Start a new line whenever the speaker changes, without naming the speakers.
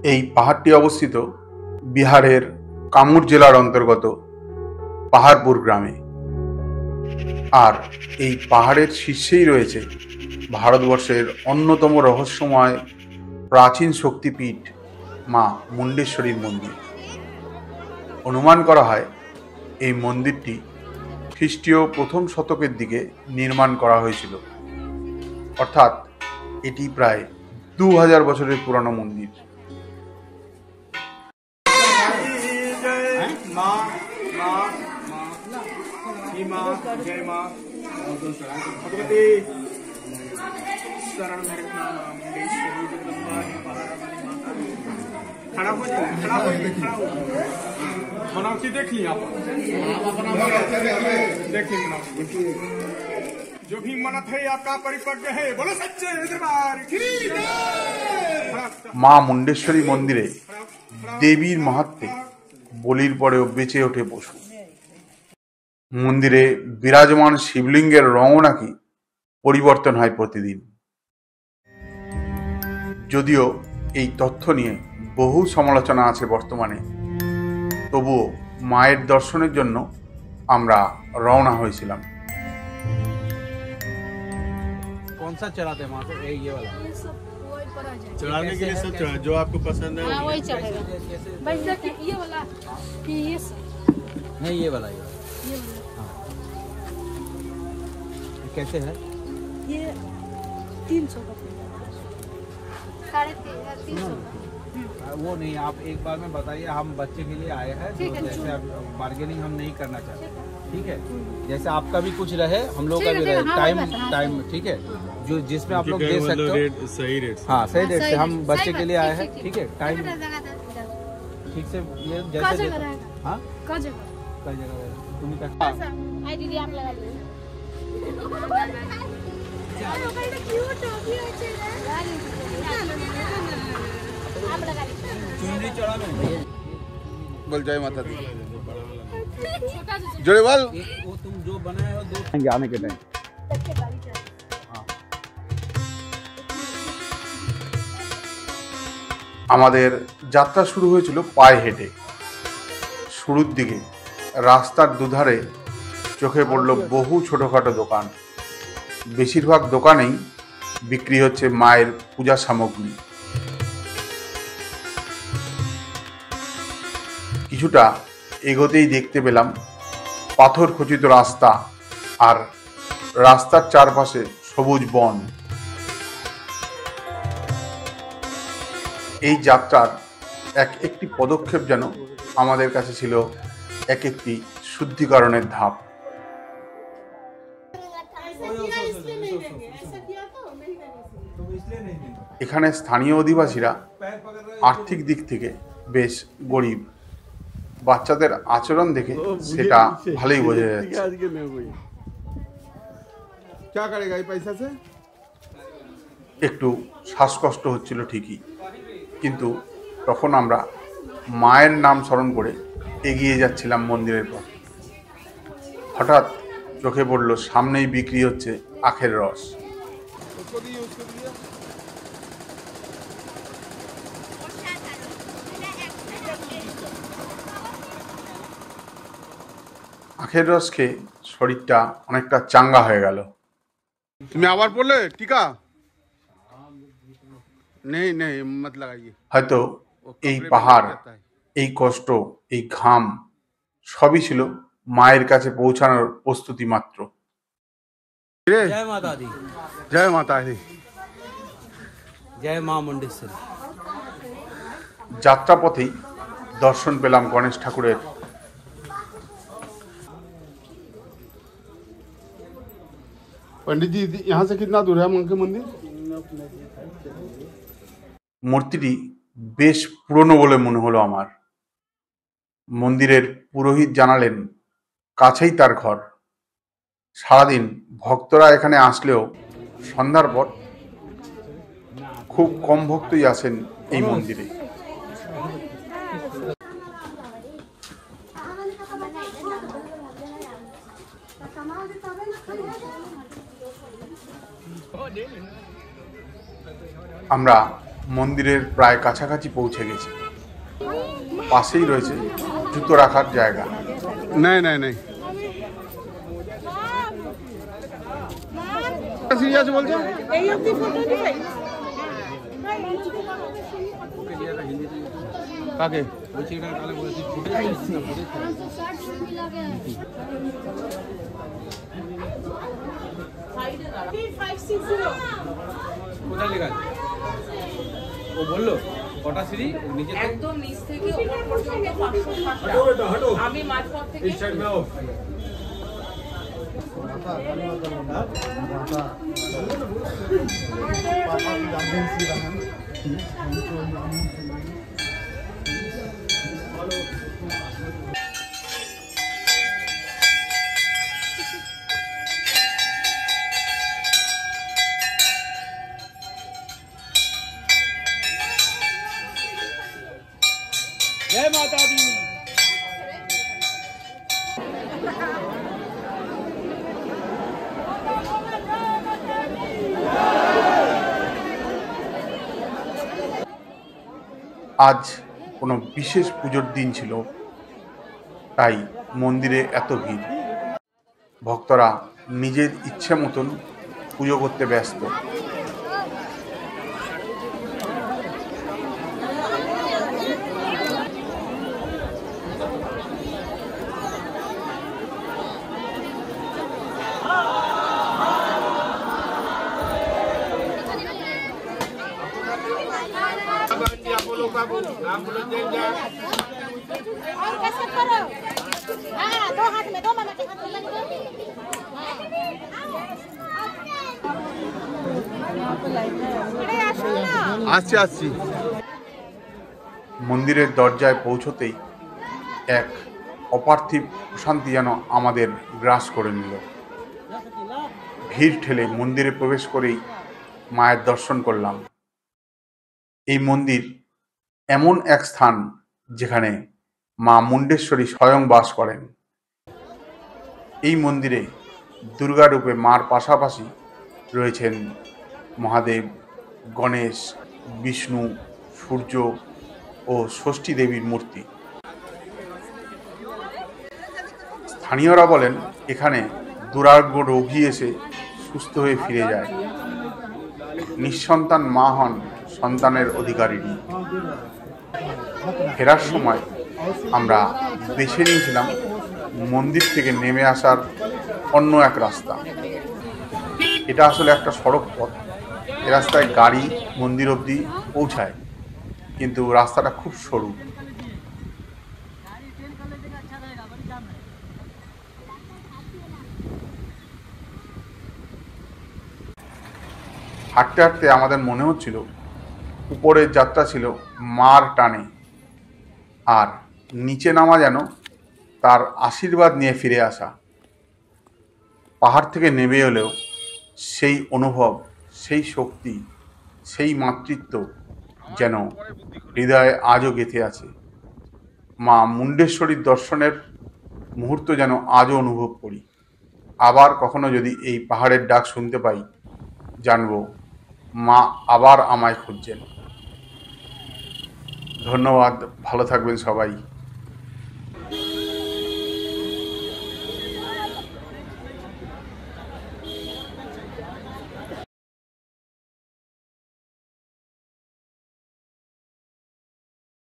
এই পাহাড়টি অবস্থিত বিহারের কামরূপ জেলার অন্তর্গত পাহাড়পুর গ্রামে। আর এই পাহাড়ের শীর্ষেই রয়েছে ভারতবর্ষের অন্যতম রহস্যময় প্রাচীন শক্তিপীঠ মা মুন্ডেশ্বরীর মন্দির। অনুমান করা হয় এই মন্দিরটি খ্রিস্টীয় প্রথম শতকের দিকে নির্মাণ করা হয়েছিল, অর্থাৎ এটি প্রায় 2000 বছরের পুরানো মন্দির।
देख लिया जो भी मन्नत है आपका परिपक्व है, बोलो सच्चे दरबार की।
মা মুন্ডেশ্বরী মন্দিরে দেবীর মাহাত্ম্যে বলির পরেও বেঁচে ওঠে পশু। মন্দিরে বিরাজমান শিবলিঙ্গের রঙও নাকি পরিবর্তন হয় প্রতিদিন। যদিও এই তথ্য নিয়ে বহু সমালোচনা আছে বর্তমানে, তবুও মায়ের দর্শনের জন্য আমরা রওনা হয়েছিলাম।
कौन सा चढ़ाते हैं वहाँ पे? ये वाला
चढ़ाने के लिए सब चढ़ा जो आपको पसंद है।
हाँ वही चढ़ेगा। बस देखिए ये वाला कि ये
नहीं, ये वाला
वाला
हाँ। कैसे है
ये 300 का 350
वो नहीं, आप एक बार में बताइए। हम बच्चे के लिए आए हैं, तो जैसे आप बार्गेनिंग हम नहीं करना चाहते, ठीक है? जैसे आपका भी कुछ रहे, हम लोग का भी रहे, टाइम ठीक है, जो जिसमें आप लोग दे सकते हो
सही रेट।
हाँ, सही रेट से हम बच्चे के लिए आए हैं, ठीक है? टाइम ठीक से ये जैसे हाँ कई जगह तुम क्या
आई दीदी आप लगा लीजिए। क्यूट हो गया आप लगा लीजिए।
चुनरी चढ़ा में
बोल जय माता दी, जोड़े बोल।
वो तुम जो बनाए हो दो आने के टाइम।
আমাদের যাত্রা শুরু হয়েছিল পায়ে হেঁটে। শুরুর দিকে রাস্তার দুধারে চোখে পড়ল বহু ছোটোখাটো দোকান। বেশিরভাগ দোকানেই বিক্রি হচ্ছে মায়ের পূজা সামগ্রী। কিছুটা এগোতেই দেখতে পেলাম পাথর খচিত রাস্তা, আর রাস্তার চারপাশে সবুজ বন। এই যাত্রার একটি পদক্ষেপ যেন আমাদের কাছে ছিল একটি শুদ্ধিকরণের ধাপ। এখানে স্থানীয় অধিবাসীরা আর্থিক দিক থেকে বেশ গরিব। বাচ্চাদের আচরণ দেখে সেটা ভালোই বোঝা যাচ্ছে। একটু শ্বাসকষ্ট হচ্ছিল ঠিকই, কিন্তু তখন আমরা মায়ের নাম স্মরণ করে এগিয়ে যাচ্ছিলাম মন্দিরের পথে। হঠাৎ চোখে পড়ল সামনেই বিক্রি হচ্ছে আখের রস। আখের রস খেয়ে শরীরটা অনেকটা চাঙ্গা হয়ে গেল। তুমি আবার পড়লে টিকা নেই নেই মত লাগাইয়ে। হয়তো এই পাহাড়, এই কষ্ট, এই ঘাম সবই ছিল মায়ের কাছে পৌঁছানোর প্রস্তুতি মাত্র।
जय माता दी,
জয় মাতা দি,
जय मां मुंडेश्वरी।
যাত্রাপথেই দর্শন পেলাম গণেশ ঠাকুরের।
पंडित जी यहाँ से कितना दूर है उनके मंदिर?
মূর্তিটি বেশ পুরনো বলে মনে হলো আমার। মন্দিরের পুরোহিত জানালেন কাছেই তার ঘর। সারাদিন ভক্তরা এখানে আসলেও সন্ধ্যার পর খুব কম ভক্তই আসেন এই মন্দিরে। আমরা মন্দিরের প্রায় কাছাকাছি পৌঁছে গেছি। পাশেই রয়েছে জুতো রাখার জায়গা।
नहीं नहीं नहीं सीढ़ी আছে বলছো কাকে
কোথায় লেখা আছে? ও বললো কটা সিঁড়ি নিচে থেকে?
একদম নিচ থেকে উপর পর্যন্ত 560 টা। আমি মাঝপথ থেকে
जय माता दी।
আজ কোনো বিশেষ পুজোর দিন ছিল, তাই মন্দিরে এত ভিড়। ভক্তরা নিজের ইচ্ছে মতন পুজো করতে ব্যস্ত।
और कैसे करो? हाँ, दो हाथ में, दो मामा के हाथ में लग
আসছি আসছি
মন্দিরের দরজায় পৌঁছতেই এক অপার্থিব প্রশান্তি যেন আমাদের গ্রাস করে নিল। ভিড় ঠেলে মন্দিরে প্রবেশ করেই মায়ের দর্শন করলাম। এই মন্দির এমন এক স্থান যেখানে মা মুন্ডেশ্বরী স্বয়ং বাস করেন। এই মন্দিরে দুর্গা রূপে মার পাশাপাশি রয়েছেন মহাদেব, গণেশ, বিষ্ণু, সূর্য ও ষষ্ঠী দেবীর মূর্তি। স্থানীয়রা বলেন এখানে দুরারোগ্য রোগী এসে সুস্থ হয়ে ফিরে যায়। নিঃসন্তান মা হন সন্তানের অধিকারিণী। ফেরার সময় আমরা বেছে নিয়েছিলাম মন্দির থেকে নেমে আসার অন্য এক রাস্তা। এটা আসলে একটা সড়ক পথ। এ রাস্তায় গাড়ি মন্দির অবধি পৌঁছায়, কিন্তু রাস্তাটা খুব সরু। হাঁটতে হাঁটতে আমাদের মনে হচ্ছিল উপরের যাত্রা ছিল মার টানে, আর নিচে নামা যেন তার আশীর্বাদ নিয়ে ফিরে আসা। পাহাড় থেকে নেমে এলেও সেই অনুভব, সেই শক্তি, সেই মাতৃত্ব যেন হৃদয়ে আজও গেঁথে আছে। মা মুন্ডেশ্বরীর দর্শনের মুহূর্ত যেন আজও অনুভব করি। আবার কখনো যদি এই পাহাড়ের ডাক শুনতে পাই, জানব মা আবার আমায় খুঁজছেন। ধন্যবাদ, ভালো থাকবেন সবাই।